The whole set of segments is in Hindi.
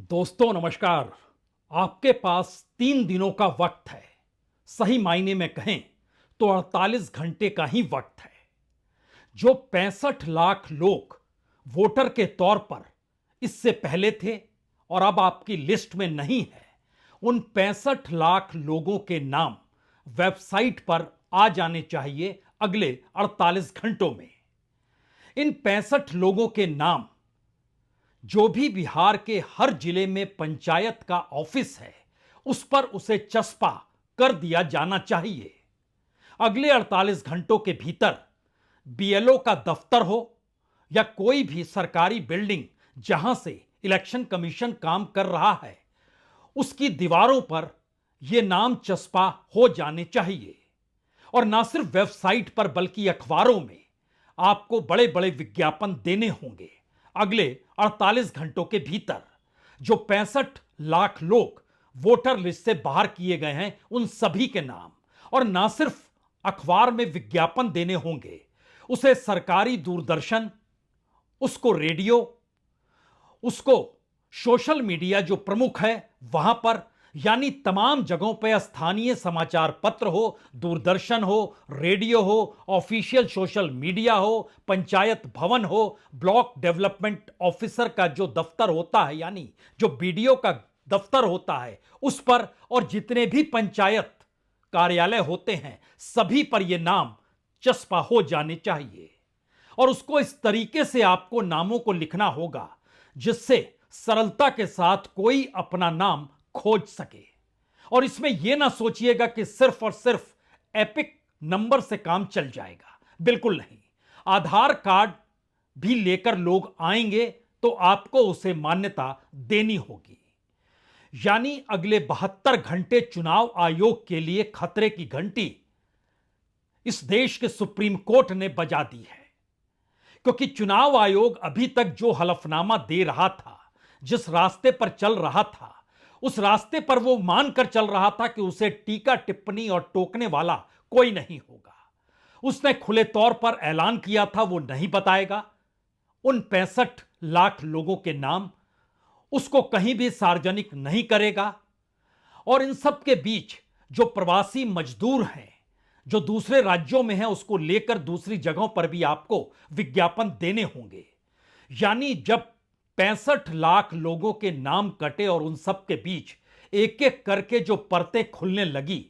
दोस्तों नमस्कार। आपके पास 3 दिनों का वक्त है। सही मायने में कहें तो 48 घंटे का ही वक्त है। जो 65 लाख लोग वोटर के तौर पर इससे पहले थे और अब आपकी लिस्ट में नहीं है, उन 65 लाख लोगों के नाम वेबसाइट पर आ जाने चाहिए अगले 48 घंटों में। इन 65 लोगों के नाम जो भी बिहार के हर जिले में पंचायत का ऑफिस है उस पर उसे चस्पा कर दिया जाना चाहिए। अगले 48 घंटों के भीतर बीएलओ का दफ्तर हो या कोई भी सरकारी बिल्डिंग जहां से इलेक्शन कमीशन काम कर रहा है, उसकी दीवारों पर यह नाम चस्पा हो जाने चाहिए। और ना सिर्फ वेबसाइट पर बल्कि अखबारों में आपको बड़े बड़े विज्ञापन देने होंगे अगले 48 घंटों के भीतर। जो 65 लाख लोग वोटर लिस्ट से बाहर किए गए हैं उन सभी के नाम, और ना सिर्फ अखबार में विज्ञापन देने होंगे, उसे सरकारी दूरदर्शन, उसको रेडियो, उसको सोशल मीडिया जो प्रमुख है वहां पर, यानी तमाम जगहों पर स्थानीय समाचार पत्र हो, दूरदर्शन हो, रेडियो हो, ऑफिशियल सोशल मीडिया हो, पंचायत भवन हो, ब्लॉक डेवलपमेंट ऑफिसर का जो दफ्तर होता है यानी जो बीडीओ का दफ्तर होता है उस पर, और जितने भी पंचायत कार्यालय होते हैं सभी पर यह नाम चस्पा हो जाने चाहिए। और उसको इस तरीके से आपको नामों को लिखना होगा जिससे सरलता के साथ कोई अपना नाम खोज सके। और इसमें यह ना सोचिएगा कि सिर्फ और सिर्फ एपिक नंबर से काम चल जाएगा, बिल्कुल नहीं। आधार कार्ड भी लेकर लोग आएंगे तो आपको उसे मान्यता देनी होगी। यानी अगले 72 घंटे चुनाव आयोग के लिए खतरे की घंटी इस देश के सुप्रीम कोर्ट ने बजा दी है। क्योंकि चुनाव आयोग अभी तक जो हलफनामा दे रहा था, जिस रास्ते पर चल रहा था, उस रास्ते पर वो मानकर चल रहा था कि उसे टीका टिप्पणी और टोकने वाला कोई नहीं होगा। उसने खुले तौर पर ऐलान किया था वो नहीं बताएगा उन 65 लाख लोगों के नाम, उसको कहीं भी सार्वजनिक नहीं करेगा। और इन सब के बीच जो प्रवासी मजदूर हैं जो दूसरे राज्यों में हैं उसको लेकर दूसरी जगहों पर भी आपको विज्ञापन देने होंगे। यानी जब 65 लाख लोगों के नाम कटे और उन सब के बीच एक एक करके जो परतें खुलने लगी,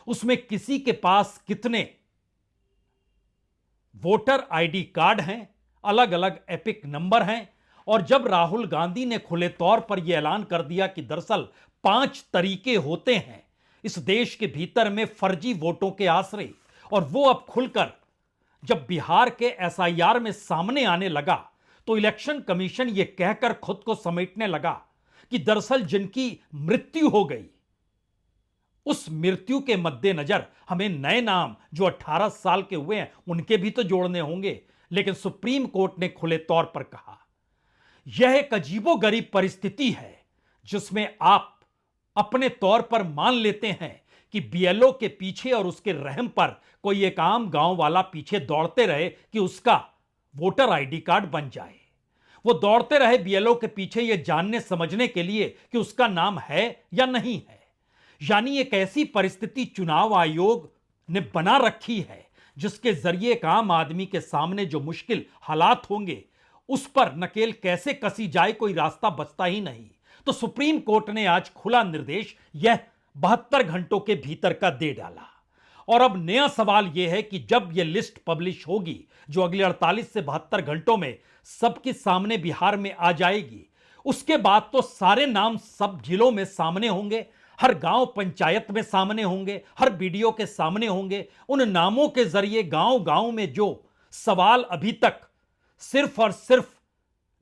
उसमें किसी के पास कितने वोटर आईडी कार्ड हैं, अलग अलग एपिक नंबर हैं। और जब राहुल गांधी ने खुले तौर पर यह ऐलान कर दिया कि दरअसल 5 तरीके होते हैं इस देश के भीतर में फर्जी वोटों के आश्रय, और वो अब खुलकर जब बिहार के एसआईआर में सामने आने लगा तो इलेक्शन कमीशन यह कहकर खुद को समेटने लगा कि दरअसल जिनकी मृत्यु हो गई उस मृत्यु के मद्देनजर हमें नए नाम जो 18 साल के हुए हैं उनके भी तो जोड़ने होंगे। लेकिन सुप्रीम कोर्ट ने खुले तौर पर कहा यह एक अजीबोगरीब परिस्थिति है जिसमें आप अपने तौर पर मान लेते हैं कि बीएलओ के पीछे और उसके रहम पर कोई एक आम गांव वाला पीछे दौड़ते रहे कि उसका वोटर आईडी कार्ड बन जाए। वो दौड़ते रहे बीएलओ के पीछे यह जानने समझने के लिए कि उसका नाम है या नहीं है। यानी एक ऐसी परिस्थिति चुनाव आयोग ने बना रखी है जिसके जरिए एक आम आदमी के सामने जो मुश्किल हालात होंगे उस पर नकेल कैसे कसी जाए कोई रास्ता बचता ही नहीं। तो सुप्रीम कोर्ट ने आज खुला निर्देश यह 72 घंटों के भीतर का दे डाला। और अब नया सवाल यह है कि जब यह लिस्ट पब्लिश होगी जो अगले 48 से 72 घंटों में सबके सामने बिहार में आ जाएगी, उसके बाद तो सारे नाम सब जिलों में सामने होंगे, हर गांव पंचायत में सामने होंगे, हर बीडीओ के सामने होंगे। उन नामों के जरिए गांव गांव में जो सवाल अभी तक सिर्फ और सिर्फ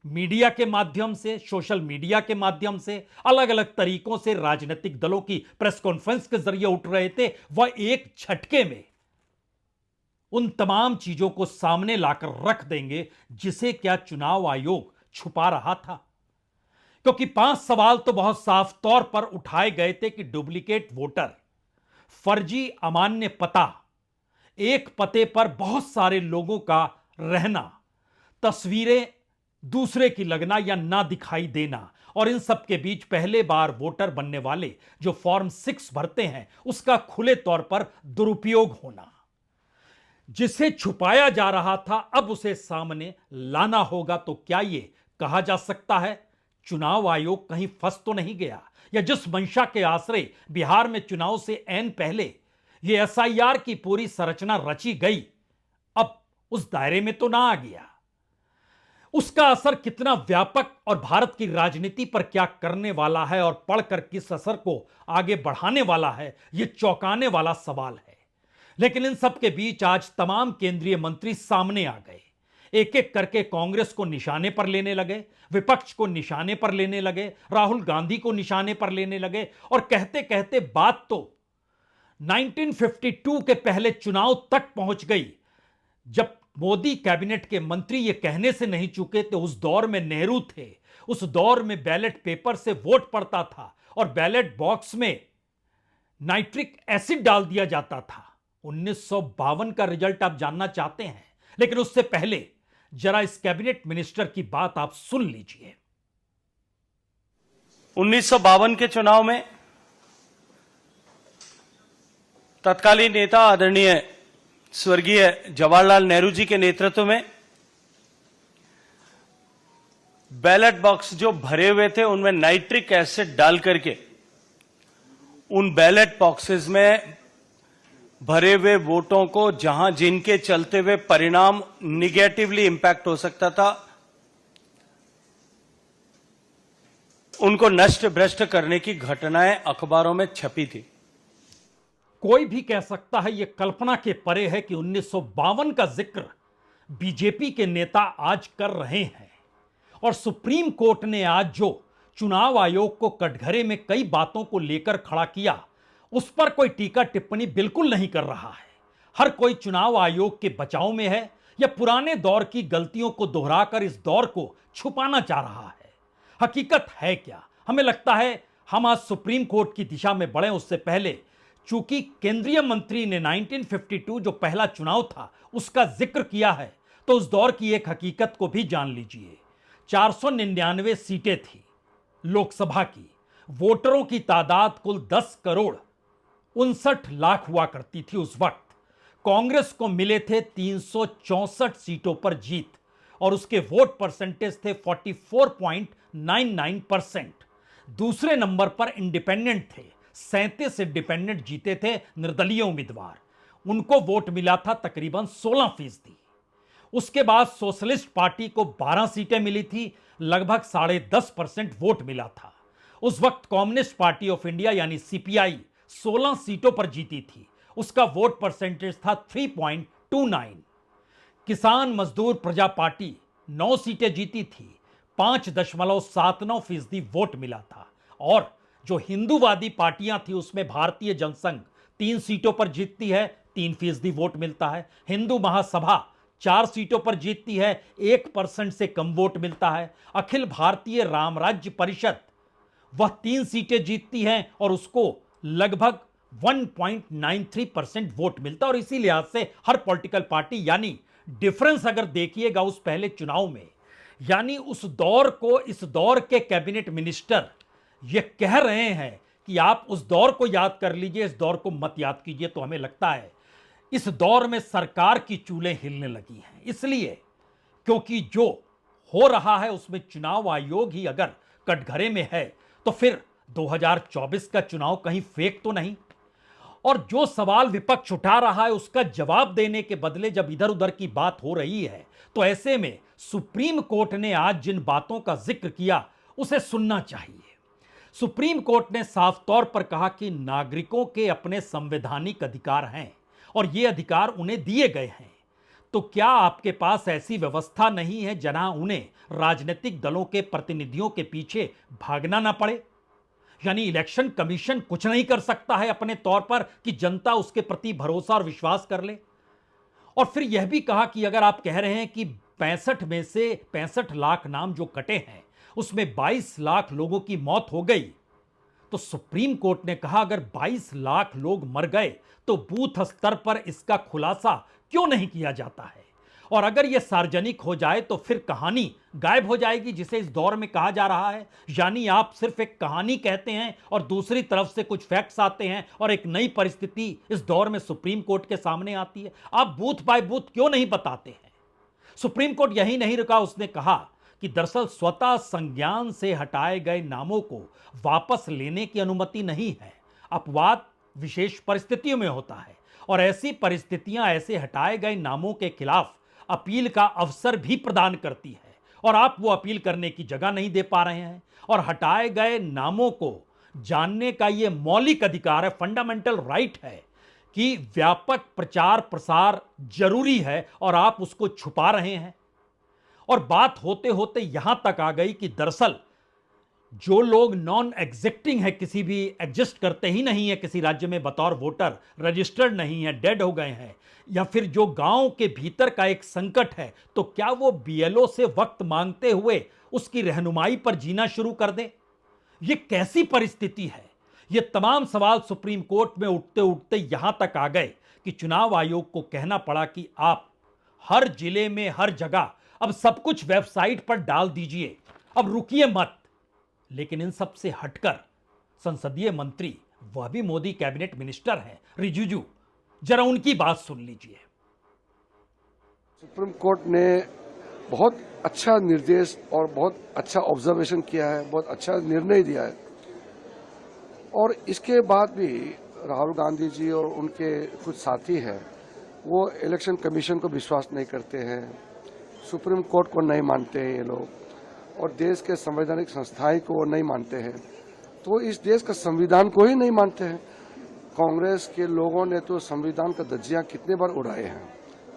मीडिया के माध्यम से, सोशल मीडिया के माध्यम से, अलग अलग तरीकों से राजनीतिक दलों की प्रेस कॉन्फ्रेंस के जरिए उठ रहे थे, वह एक झटके में उन तमाम चीजों को सामने लाकर रख देंगे जिसे क्या चुनाव आयोग छुपा रहा था। क्योंकि 5 सवाल तो बहुत साफ तौर पर उठाए गए थे कि डुप्लीकेट वोटर, फर्जी अमान्य पता, एक पते पर बहुत सारे लोगों का रहना, तस्वीरें दूसरे की लगना या ना दिखाई देना, और इन सब के बीच पहले बार वोटर बनने वाले जो फॉर्म 6 भरते हैं उसका खुले तौर पर दुरुपयोग होना। जिसे छुपाया जा रहा था अब उसे सामने लाना होगा। तो क्या यह कहा जा सकता है चुनाव आयोग कहीं फंस तो नहीं गया, या जिस मंशा के आश्रय बिहार में चुनाव से ऐन पहले यह एसआईआर की पूरी संरचना रची गई अब उस दायरे में तो ना आ गया? उसका असर कितना व्यापक और भारत की राजनीति पर क्या करने वाला है और पढ़कर किस असर को आगे बढ़ाने वाला है, यह चौंकाने वाला सवाल है। लेकिन इन सब के बीच आज तमाम केंद्रीय मंत्री सामने आ गए। एक एक करके कांग्रेस को निशाने पर लेने लगे, विपक्ष को निशाने पर लेने लगे, राहुल गांधी को निशाने पर लेने लगे, और कहते कहते बात तो 1952 के पहले चुनाव तक पहुंच गई, जब मोदी कैबिनेट के मंत्री ये कहने से नहीं चुके थे उस दौर में नेहरू थे। उस दौर में बैलेट पेपर से वोट पड़ता था और बैलेट बॉक्स में नाइट्रिक एसिड डाल दिया जाता था। 1952 का रिजल्ट आप जानना चाहते हैं, लेकिन उससे पहले जरा इस कैबिनेट मिनिस्टर की बात आप सुन लीजिए। 1952 के चुनाव में तत्कालीन नेता आदरणीय स्वर्गीय जवाहरलाल नेहरू जी के नेतृत्व में बैलेट बॉक्स जो भरे हुए थे उनमें नाइट्रिक एसिड डाल करके उन बैलेट बॉक्सेस में भरे हुए वोटों को जहां जिनके चलते हुए परिणाम निगेटिवली इंपैक्ट हो सकता था उनको नष्ट भ्रष्ट करने की घटनाएं अखबारों में छपी थी। कोई भी कह सकता है यह कल्पना के परे है कि 1952 का जिक्र बीजेपी के नेता आज कर रहे हैं, और सुप्रीम कोर्ट ने आज जो चुनाव आयोग को कटघरे में कई बातों को लेकर खड़ा किया उस पर कोई टीका टिप्पणी बिल्कुल नहीं कर रहा है। हर कोई चुनाव आयोग के बचाव में है या पुराने दौर की गलतियों को दोहराकर इस दौर को छुपाना चाह रहा है। हकीकत है क्या? हमें लगता है हम आज सुप्रीम कोर्ट की दिशा में बढ़े उससे पहले चूंकि केंद्रीय मंत्री ने 1952 जो पहला चुनाव था उसका जिक्र किया है, तो उस दौर की एक हकीकत को भी जान लीजिए। 499 सीटें थी लोकसभा की, वोटरों की तादाद कुल 10 करोड़ 59 लाख हुआ करती थी उस वक्त। कांग्रेस को मिले थे 364 सीटों पर जीत, और उसके वोट परसेंटेज थे 44.99%। दूसरे नंबर पर इंडिपेंडेंट थे, 37 इंडिपेंडेंट जीते थे निर्दलीय उम्मीदवार, उनको वोट मिला था तकरीबन 16%। उसके बाद सोशलिस्ट पार्टी को 12 सीटें मिली थी, लगभग 10.5% वोट मिला था। उस वक्त कम्युनिस्ट पार्टी ऑफ इंडिया यानी सीपीआई 16 सीटों पर जीती थी, उसका वोट परसेंटेज था 3.29। किसान मजदूर प्रजा पार्टी 9 सीटें जीती थी, 5.79% वोट मिला था। और जो हिंदूवादी पार्टियां थी उसमें भारतीय जनसंघ 3 सीटों पर जीतती है, 3% वोट मिलता है। हिंदू महासभा 4 सीटों पर जीतती है, 1% से कम वोट मिलता है। अखिल भारतीय राम राज्य परिषद वह 3 सीटें जीतती हैं और उसको लगभग 1.93% वोट मिलता है। और इसी लिहाज से हर पॉलिटिकल पार्टी, यानी डिफरेंस अगर देखिएगा उस पहले चुनाव में, यानी उस दौर को इस दौर के कैबिनेट मिनिस्टर ये कह रहे हैं कि आप उस दौर को याद कर लीजिए, इस दौर को मत याद कीजिए, तो हमें लगता है इस दौर में सरकार की चूलें हिलने लगी हैं। इसलिए क्योंकि जो हो रहा है उसमें चुनाव आयोग ही अगर कटघरे में है तो फिर 2024 का चुनाव कहीं फेक तो नहीं। और जो सवाल विपक्ष उठा रहा है उसका जवाब देने के बदले जब इधर उधर की बात हो रही है, तो ऐसे में सुप्रीम कोर्ट ने आज जिन बातों का जिक्र किया उसे सुनना चाहिए। सुप्रीम कोर्ट ने साफ तौर पर कहा कि नागरिकों के अपने संवैधानिक अधिकार हैं और ये अधिकार उन्हें दिए गए हैं। तो क्या आपके पास ऐसी व्यवस्था नहीं है जहां उन्हें राजनीतिक दलों के प्रतिनिधियों के पीछे भागना ना पड़े? यानी इलेक्शन कमीशन कुछ नहीं कर सकता है अपने तौर पर कि जनता उसके प्रति भरोसा और विश्वास कर ले? और फिर यह भी कहा कि अगर आप कह रहे हैं कि 65 में से 65 लाख नाम जो कटे हैं उसमें 22 लाख लोगों की मौत हो गई, तो सुप्रीम कोर्ट ने कहा अगर 22 लाख लोग मर गए तो बूथ स्तर पर इसका खुलासा क्यों नहीं किया जाता है? और अगर यह सार्वजनिक हो जाए तो फिर कहानी गायब हो जाएगी, जिसे इस दौर में कहा जा रहा है। यानी आप सिर्फ एक कहानी कहते हैं और दूसरी तरफ से कुछ फैक्ट्स आते हैं और एक नई परिस्थिति इस दौर में सुप्रीम कोर्ट के सामने आती है। आप बूथ बाय बूथ क्यों नहीं बताते हैं? सुप्रीम कोर्ट यही नहीं रुका, उसने कहा कि दरअसल स्वतः संज्ञान से हटाए गए नामों को वापस लेने की अनुमति नहीं है। अपवाद विशेष परिस्थितियों में होता है और ऐसी परिस्थितियां ऐसे हटाए गए नामों के खिलाफ अपील का अवसर भी प्रदान करती है, और आप वो अपील करने की जगह नहीं दे पा रहे हैं। और हटाए गए नामों को जानने का ये मौलिक अधिकार है, फंडामेंटल राइट है कि व्यापक प्रचार प्रसार जरूरी है, और आप उसको छुपा रहे हैं। और बात होते होते यहां तक आ गई कि दरअसल जो लोग नॉन एग्जिस्टिंग है, किसी भी एग्जिस्ट करते ही नहीं है किसी राज्य में बतौर वोटर, रजिस्टर्ड नहीं है, डेड हो गए हैं, या फिर जो गांव के भीतर का एक संकट है, तो क्या वो बीएलओ से वक्त मांगते हुए उसकी रहनुमाई पर जीना शुरू कर दें? ये कैसी परिस्थिति है? ये तमाम सवाल सुप्रीम कोर्ट में उठते उठते यहां तक आ गए कि चुनाव आयोग को कहना पड़ा कि आप हर जिले में हर जगह अब सब कुछ वेबसाइट पर डाल दीजिए, अब रुकिए मत। लेकिन इन सब से हटकर संसदीय मंत्री, वह भी मोदी कैबिनेट मिनिस्टर हैं, रिजिजू, जरा उनकी बात सुन लीजिए। सुप्रीम कोर्ट ने बहुत अच्छा निर्देश और बहुत अच्छा ऑब्जर्वेशन किया है, बहुत अच्छा निर्णय दिया है। और इसके बाद भी राहुल गांधी जी और उनके कुछ साथी हैं, वो इलेक्शन कमीशन को विश्वास नहीं करते हैं, सुप्रीम कोर्ट को नहीं मानते हैं ये लोग, और देश के संवैधानिक संस्थाएं को वो नहीं मानते हैं, तो इस देश का संविधान को ही नहीं मानते हैं। कांग्रेस के लोगों ने तो संविधान का धज्जियां कितने बार उड़ाए हैं,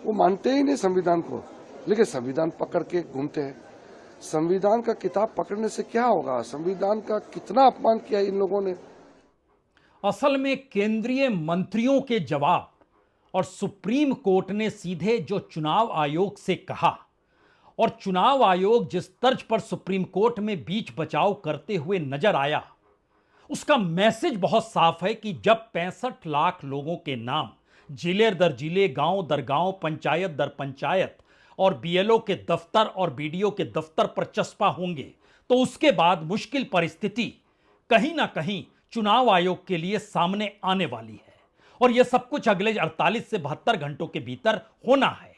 वो मानते ही नहीं संविधान को, लेकिन संविधान पकड़ के घूमते हैं। संविधान का किताब पकड़ने से क्या होगा? संविधान का कितना अपमान किया इन लोगों ने। असल में केंद्रीय मंत्रियों के जवाब और सुप्रीम कोर्ट ने सीधे जो चुनाव आयोग से कहा, और चुनाव आयोग जिस तर्ज पर सुप्रीम कोर्ट में बीच बचाव करते हुए नजर आया, उसका मैसेज बहुत साफ है कि जब 65 लाख लोगों के नाम जिले दर जिले, गांव दर गांव, पंचायत दर पंचायत और बीएलओ के दफ्तर और बीडीओ के दफ्तर पर चस्पा होंगे, तो उसके बाद मुश्किल परिस्थिति कहीं ना कहीं चुनाव आयोग के लिए सामने आने वाली है। और यह सब कुछ अगले 48 से 72 घंटों के भीतर होना है।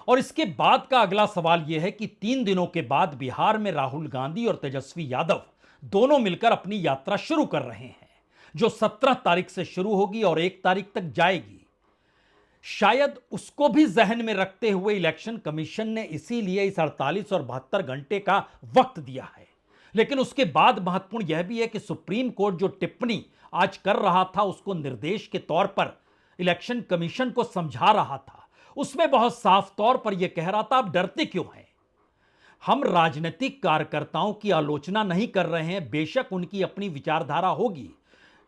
और इसके बाद का अगला सवाल यह है कि 3 दिनों के बाद बिहार में राहुल गांधी और तेजस्वी यादव दोनों मिलकर अपनी यात्रा शुरू कर रहे हैं, जो 17 तारीख से शुरू होगी और 1 तारीख तक जाएगी। शायद उसको भी जहन में रखते हुए इलेक्शन कमीशन ने इसीलिए इस 48 और 72 घंटे का वक्त दिया है। लेकिन उसके बाद महत्वपूर्ण यह भी है कि सुप्रीम कोर्ट जो टिप्पणी आज कर रहा था, उसको निर्देश के तौर पर इलेक्शन कमीशन को समझा रहा था, उसमें बहुत साफ तौर पर यह कह रहा था, आप डरते क्यों हैं? हम राजनीतिक कार्यकर्ताओं की आलोचना नहीं कर रहे हैं, बेशक उनकी अपनी विचारधारा होगी,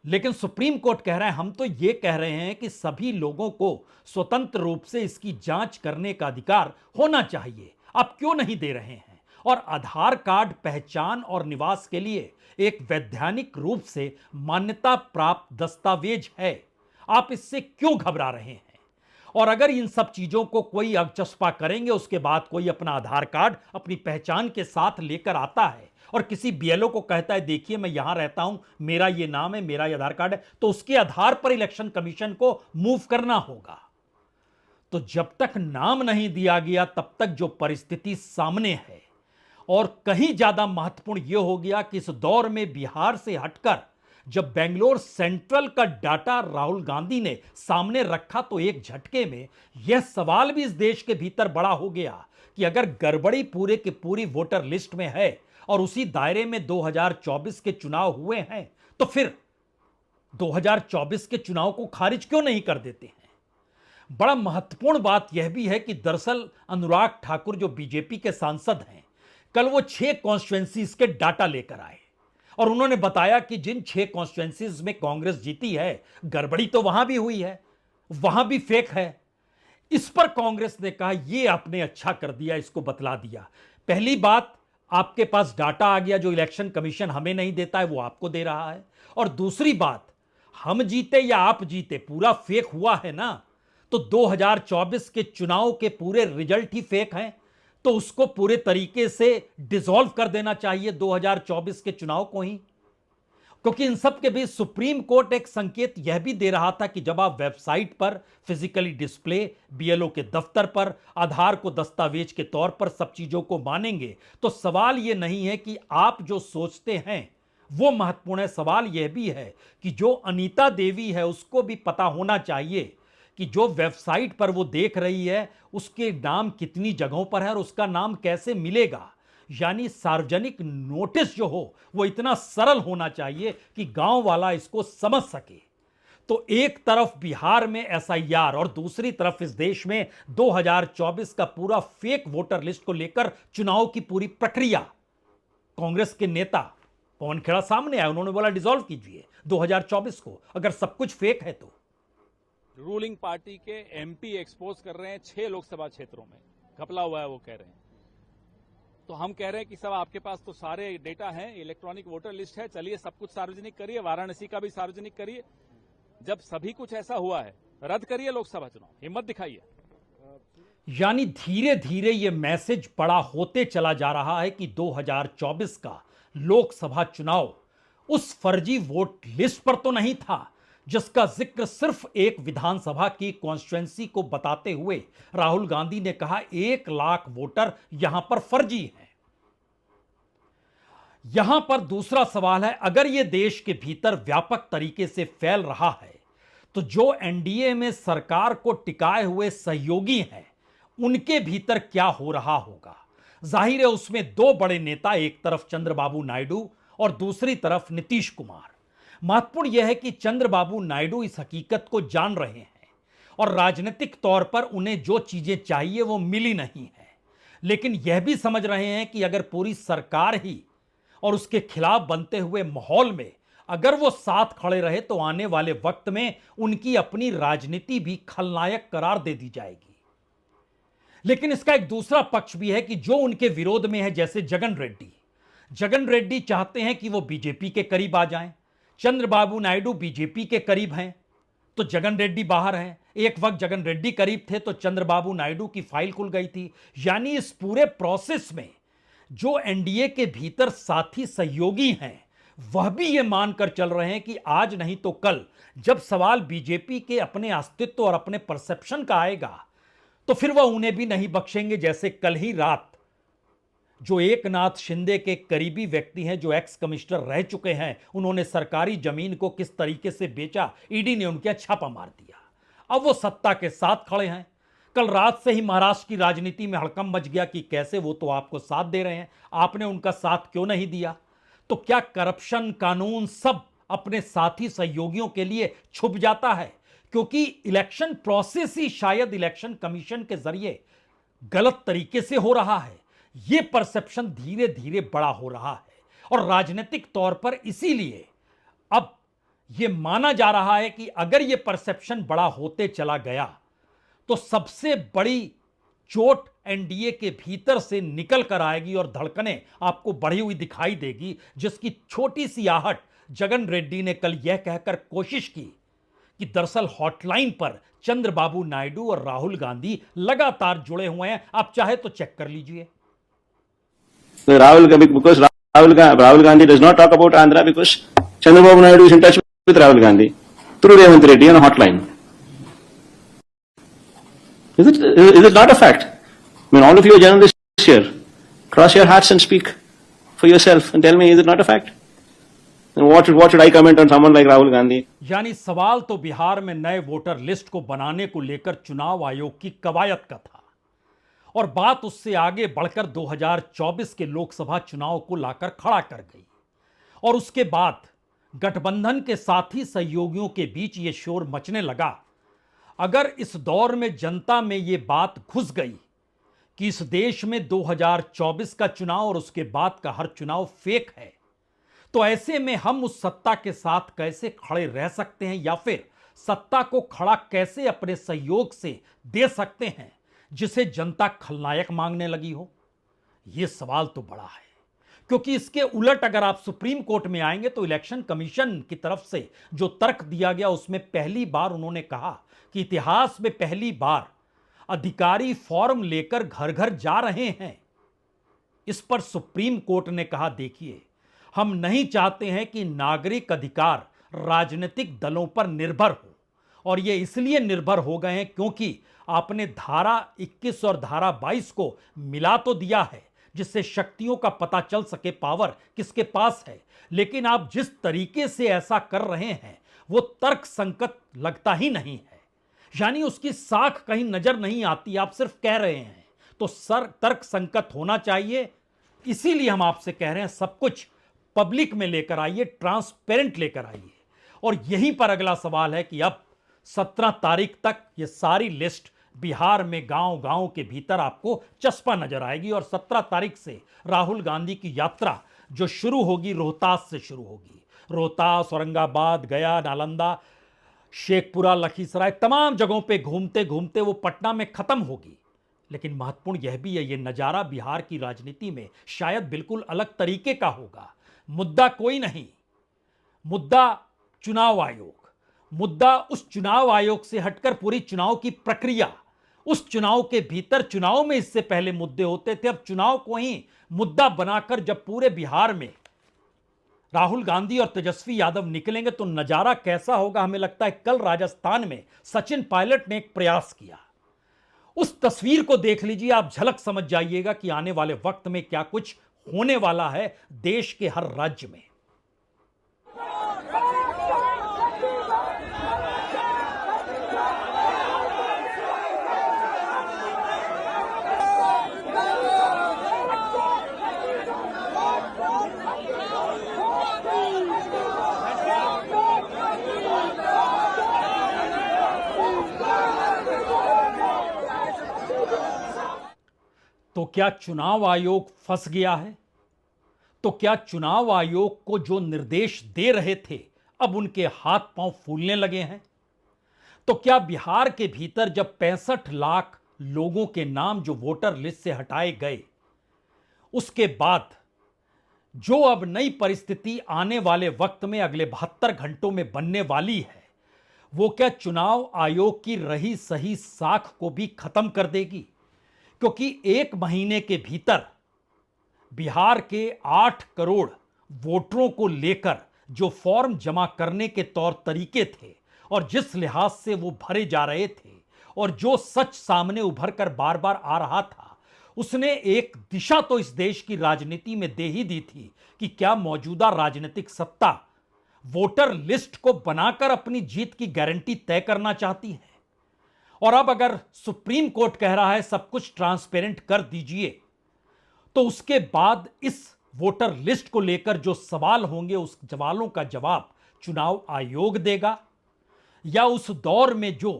लेकिन सुप्रीम कोर्ट कह रहा है, हम तो यह कह रहे हैं कि सभी लोगों को स्वतंत्र रूप से इसकी जांच करने का अधिकार होना चाहिए। आप क्यों नहीं दे रहे हैं? और आधार कार्ड पहचान और निवास के लिए एक वैधानिक रूप से मान्यता प्राप्त दस्तावेज है, आप इससे क्यों घबरा रहे हैं? और अगर इन सब चीजों को कोई अगचस्पा करेंगे, उसके बाद कोई अपना आधार कार्ड अपनी पहचान के साथ लेकर आता है और किसी बीएलओ को कहता है, देखिए मैं यहां रहता हूं, मेरा ये नाम है, मेरा ये आधार कार्ड है, तो उसके आधार पर इलेक्शन कमीशन को मूव करना होगा। तो जब तक नाम नहीं दिया गया तब तक जो परिस्थिति सामने है, और कहीं ज्यादा महत्वपूर्ण यह हो गया कि इस दौर में बिहार से हटकर जब बेंगलोर सेंट्रल का डाटा राहुल गांधी ने सामने रखा, तो एक झटके में यह सवाल भी इस देश के भीतर बड़ा हो गया कि अगर गड़बड़ी पूरे की पूरी वोटर लिस्ट में है और उसी दायरे में 2024 के चुनाव हुए हैं, तो फिर 2024 के चुनाव को खारिज क्यों नहीं कर देते हैं? बड़ा महत्वपूर्ण बात यह भी है कि दरअसल अनुराग ठाकुर जो बीजेपी के सांसद हैं, कल वो 6 कॉन्स्टिट्यूएंसीज के डाटा लेकर आए और उन्होंने बताया कि जिन 6 कॉन्स्टिट्यूएंसीज में कांग्रेस जीती है, गड़बड़ी तो वहां भी हुई है, वहां भी फेक है। इस पर कांग्रेस ने कहा, यह आपने अच्छा कर दिया, इसको बतला दिया। पहली बात, आपके पास डाटा आ गया जो इलेक्शन कमीशन हमें नहीं देता है, वो आपको दे रहा है। और दूसरी बात, हम जीते या आप जीते, पूरा फेक हुआ है ना, तो 2024 के चुनाव के पूरे रिजल्ट ही फेक हैं, तो उसको पूरे तरीके से डिसॉल्व कर देना चाहिए 2024 के चुनाव को ही। क्योंकि इन सब के बीच सुप्रीम कोर्ट एक संकेत यह भी दे रहा था कि जब आप वेबसाइट पर फिजिकली डिस्प्ले, बीएलओ के दफ्तर पर, आधार को दस्तावेज के तौर पर सब चीजों को मानेंगे, तो सवाल यह नहीं है कि आप जो सोचते हैं वो महत्वपूर्ण है। सवाल यह भी है कि जो अनीता देवी है उसको भी पता होना चाहिए कि जो वेबसाइट पर वो देख रही है उसके नाम कितनी जगहों पर है और उसका नाम कैसे मिलेगा। यानी सार्वजनिक नोटिस जो हो वो इतना सरल होना चाहिए कि गांव वाला इसको समझ सके। तो एक तरफ बिहार में एसआईआर और दूसरी तरफ इस देश में 2024 का पूरा फेक वोटर लिस्ट को लेकर चुनाव की पूरी प्रक्रिया। कांग्रेस के नेता पवन खेड़ा सामने आए, उन्होंने बोला डिसॉल्व कीजिए 2024 को अगर सब कुछ फेक है तो। रूलिंग पार्टी के एमपी एक्सपोज कर रहे हैं 6 लोकसभा क्षेत्रों में, घपला हुआ है वो कह रहे हैं। तो हम कह रहे हैं कि सब आपके पास तो सारे डेटा हैं, इलेक्ट्रॉनिक वोटर लिस्ट है, चलिए सब कुछ सार्वजनिक करिए, वाराणसी का भी सार्वजनिक करिए। जब सभी कुछ ऐसा हुआ है, रद्द करिए लोकसभा चुनाव, हिम्मत दिखाइए। यानी धीरे धीरे यह मैसेज बड़ा होते चला जा रहा है कि 2024 का लोकसभा चुनाव उस फर्जी वोट लिस्ट पर तो नहीं था जिसका जिक्र सिर्फ एक विधानसभा की कॉन्स्टिट्यूएंसी को बताते हुए राहुल गांधी ने कहा 1 लाख वोटर यहां पर फर्जी हैं। यहां पर दूसरा सवाल है, अगर यह देश के भीतर व्यापक तरीके से फैल रहा है तो जो एनडीए में सरकार को टिकाए हुए सहयोगी हैं उनके भीतर क्या हो रहा होगा। जाहिर है उसमें 2 बड़े नेता, एक तरफ चंद्रबाबू नायडू और दूसरी तरफ नीतीश कुमार। महत्वपूर्ण यह है कि चंद्रबाबू नायडू इस हकीकत को जान रहे हैं और राजनीतिक तौर पर उन्हें जो चीजें चाहिए वो मिली नहीं है, लेकिन यह भी समझ रहे हैं कि अगर पूरी सरकार ही और उसके खिलाफ बनते हुए माहौल में अगर वो साथ खड़े रहे तो आने वाले वक्त में उनकी अपनी राजनीति भी खलनायक करार दे दी जाएगी। लेकिन इसका एक दूसरा पक्ष भी है कि जो उनके विरोध में है, जैसे जगन रेड्डी चाहते हैं कि वो बीजेपी के करीब आ जाएं। चंद्रबाबू नायडू बीजेपी के करीब हैं तो जगन रेड्डी बाहर हैं। एक वक्त जगन रेड्डी करीब थे तो चंद्रबाबू नायडू की फाइल खुल गई थी। यानी इस पूरे प्रोसेस में जो एनडीए के भीतर साथी सहयोगी हैं वह भी यह मानकर चल रहे हैं कि आज नहीं तो कल जब सवाल बीजेपी के अपने अस्तित्व और अपने परसेप्शन का आएगा तो फिर वह उन्हें भी नहीं बख्शेंगे। जैसे कल ही रात जो एकनाथ शिंदे के करीबी व्यक्ति हैं, जो एक्स कमिश्नर रह चुके हैं, उन्होंने सरकारी जमीन को किस तरीके से बेचा, ईडी ने उनके छापा मार दिया। अब वो सत्ता के साथ खड़े हैं। कल रात से ही महाराष्ट्र की राजनीति में हड़कंप मच गया कि कैसे वो तो आपको साथ दे रहे हैं, आपने उनका साथ क्यों नहीं दिया। तो क्या करप्शन, कानून सब अपने साथी सहयोगियों के लिए छुप जाता है? क्योंकि इलेक्शन प्रोसेस ही शायद इलेक्शन कमीशन के जरिए गलत तरीके से हो रहा है। यह परसेप्शन धीरे धीरे बड़ा हो रहा है और राजनीतिक तौर पर इसीलिए अब यह माना जा रहा है कि अगर यह परसेप्शन बड़ा होते चला गया तो सबसे बड़ी चोट एनडीए के भीतर से निकल कर आएगी और धड़कनें आपको बढ़ी हुई दिखाई देगी, जिसकी छोटी सी आहट जगन रेड्डी ने कल यह कहकर कोशिश की कि दरअसल हॉटलाइन पर चंद्रबाबू नायडू और राहुल गांधी लगातार जुड़े हुए हैं। आप चाहे तो चेक कर लीजिए। Because Rahul Gandhi does not talk about Andhra because Chandrababu Naidu is in touch with Rahul Gandhi through Revanth Reddy on a hotline. Is it not a fact? I mean, all of you are journalists here. Cross your hearts and speak for yourself and tell me, is it not a fact? And what should I comment on someone like Rahul Gandhi? यानी सवाल तो बिहार में नए वोटर लिस्ट को बनाने को लेकर चुनाव आयोग की कवायद का था और बात उससे आगे बढ़कर 2024 के लोकसभा चुनाव को लाकर खड़ा कर गई और उसके बाद गठबंधन के साथी सहयोगियों के बीच ये शोर मचने लगा। अगर इस दौर में जनता में ये बात घुस गई कि इस देश में 2024 का चुनाव और उसके बाद का हर चुनाव फेक है, तो ऐसे में हम उस सत्ता के साथ कैसे खड़े रह सकते हैं या फिर सत्ता को खड़ा कैसे अपने सहयोग से दे सकते हैं जिसे जनता खलनायक मांगने लगी हो। यह सवाल तो बड़ा है क्योंकि इसके उलट अगर आप सुप्रीम कोर्ट में आएंगे तो इलेक्शन कमीशन की तरफ से जो तर्क दिया गया उसमें पहली बार उन्होंने कहा कि इतिहास में पहली बार अधिकारी फॉर्म लेकर घर घर जा रहे हैं। इस पर सुप्रीम कोर्ट ने कहा, देखिए, हम नहीं चाहते हैं कि नागरिक अधिकार राजनीतिक दलों पर निर्भर हो, और यह इसलिए निर्भर हो गए हैं क्योंकि आपने धारा 21 और धारा 22 को मिला तो दिया है जिससे शक्तियों का पता चल सके पावर किसके पास है, लेकिन आप जिस तरीके से ऐसा कर रहे हैं वो तर्क संगत लगता ही नहीं है। यानी उसकी साख कहीं नजर नहीं आती, आप सिर्फ कह रहे हैं। तो तर्क संगत होना चाहिए। इसीलिए हम आपसे कह रहे हैं सब कुछ पब्लिक में लेकर आइए, ट्रांसपेरेंट लेकर आइए। और यहीं पर अगला सवाल है कि अब 17 तारीख तक ये सारी लिस्ट बिहार में गांव गांव के भीतर आपको चस्पा नजर आएगी, और 17 तारीख से राहुल गांधी की यात्रा जो शुरू होगी रोहतास से शुरू होगी। रोहतास, औरंगाबाद, गया, नालंदा, शेखपुरा, लखीसराय, तमाम जगहों पे घूमते घूमते वो पटना में खत्म होगी। लेकिन महत्वपूर्ण यह भी है, ये नजारा बिहार की राजनीति में शायद बिल्कुल अलग तरीके का होगा। मुद्दा कोई नहीं, मुद्दा चुनाव आयोग, मुद्दा उस चुनाव आयोग से हटकर पूरी चुनाव की प्रक्रिया। उस चुनाव के भीतर, चुनाव में इससे पहले मुद्दे होते थे, अब चुनाव को ही मुद्दा बनाकर जब पूरे बिहार में राहुल गांधी और तेजस्वी यादव निकलेंगे तो नजारा कैसा होगा। हमें लगता है कल राजस्थान में सचिन पायलट ने एक प्रयास किया, उस तस्वीर को देख लीजिए, आप झलक समझ जाइएगा कि आने वाले वक्त में क्या कुछ होने वाला है देश के हर राज्य में। तो क्या चुनाव आयोग फंस गया है? तो क्या चुनाव आयोग को जो निर्देश दे रहे थे अब उनके हाथ पांव फूलने लगे हैं? तो क्या बिहार के भीतर जब 65 लाख लोगों के नाम जो वोटर लिस्ट से हटाए गए, उसके बाद जो अब नई परिस्थिति आने वाले वक्त में अगले 72 घंटों में बनने वाली है, वो क्या चुनाव आयोग की रही सही साख को भी खत्म कर देगी? क्योंकि एक महीने के भीतर बिहार के 8 करोड़ वोटरों को लेकर जो फॉर्म जमा करने के तौर तरीके थे और जिस लिहाज से वो भरे जा रहे थे और जो सच सामने उभर कर बार बार आ रहा था, उसने एक दिशा तो इस देश की राजनीति में दे ही दी थी कि क्या मौजूदा राजनीतिक सत्ता वोटर लिस्ट को बनाकर अपनी जीत की गारंटी तय करना चाहती है। और अब अगर सुप्रीम कोर्ट कह रहा है सब कुछ ट्रांसपेरेंट कर दीजिए, तो उसके बाद इस वोटर लिस्ट को लेकर जो सवाल होंगे उस सवालों का जवाब चुनाव आयोग देगा, या उस दौर में जो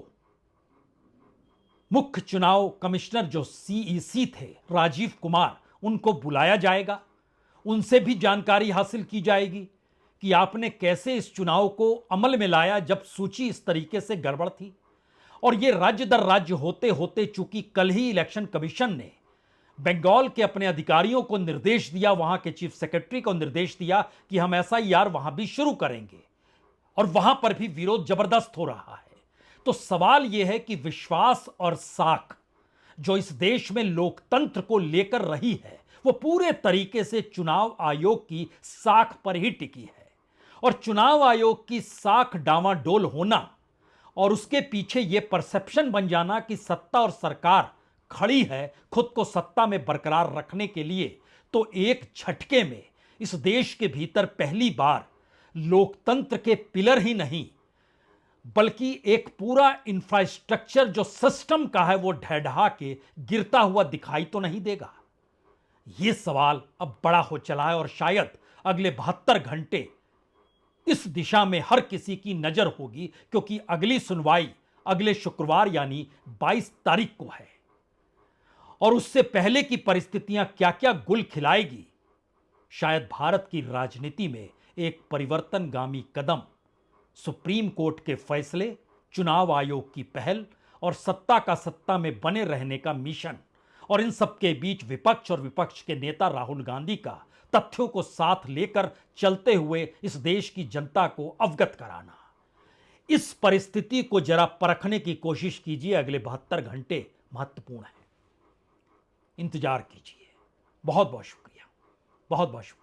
मुख्य चुनाव कमिश्नर जो सीईसी थे राजीव कुमार, उनको बुलाया जाएगा, उनसे भी जानकारी हासिल की जाएगी कि आपने कैसे इस चुनाव को अमल में लाया जब सूची इस तरीके से गड़बड़ थी। और ये राज्य दर राज्य होते होते, चूंकि कल ही इलेक्शन कमीशन ने बंगाल के अपने अधिकारियों को निर्देश दिया, वहां के चीफ सेक्रेटरी को निर्देश दिया कि हम एसआईआर वहां भी शुरू करेंगे, और वहां पर भी विरोध जबरदस्त हो रहा है। तो सवाल यह है कि विश्वास और साख जो इस देश में लोकतंत्र को लेकर रही है वो पूरे तरीके से चुनाव आयोग की साख पर ही टिकी है। और चुनाव आयोग की साख डावाडोल होना और उसके पीछे यह परसेप्शन बन जाना कि सत्ता और सरकार खड़ी है खुद को सत्ता में बरकरार रखने के लिए, तो एक झटके में इस देश के भीतर पहली बार लोकतंत्र के पिलर ही नहीं बल्कि एक पूरा इंफ्रास्ट्रक्चर जो सिस्टम का है वो ढह के गिरता हुआ दिखाई तो नहीं देगा। यह सवाल अब बड़ा हो चला है और शायद अगले 72 घंटे इस दिशा में हर किसी की नजर होगी, क्योंकि अगली सुनवाई अगले शुक्रवार यानी 22 तारीख को है। और उससे पहले की परिस्थितियां क्या क्या गुल खिलाएगी, शायद भारत की राजनीति में एक परिवर्तनगामी कदम, सुप्रीम कोर्ट के फैसले, चुनाव आयोग की पहल और सत्ता का सत्ता में बने रहने का मिशन, और इन सब के बीच विपक्ष और विपक्ष के नेता राहुल गांधी का तथ्यों को साथ लेकर चलते हुए इस देश की जनता को अवगत कराना। इस परिस्थिति को जरा परखने की कोशिश कीजिए। अगले 72 घंटे महत्वपूर्ण हैं, इंतजार कीजिए। बहुत बहुत शुक्रिया, बहुत बहुत शुक्रिया।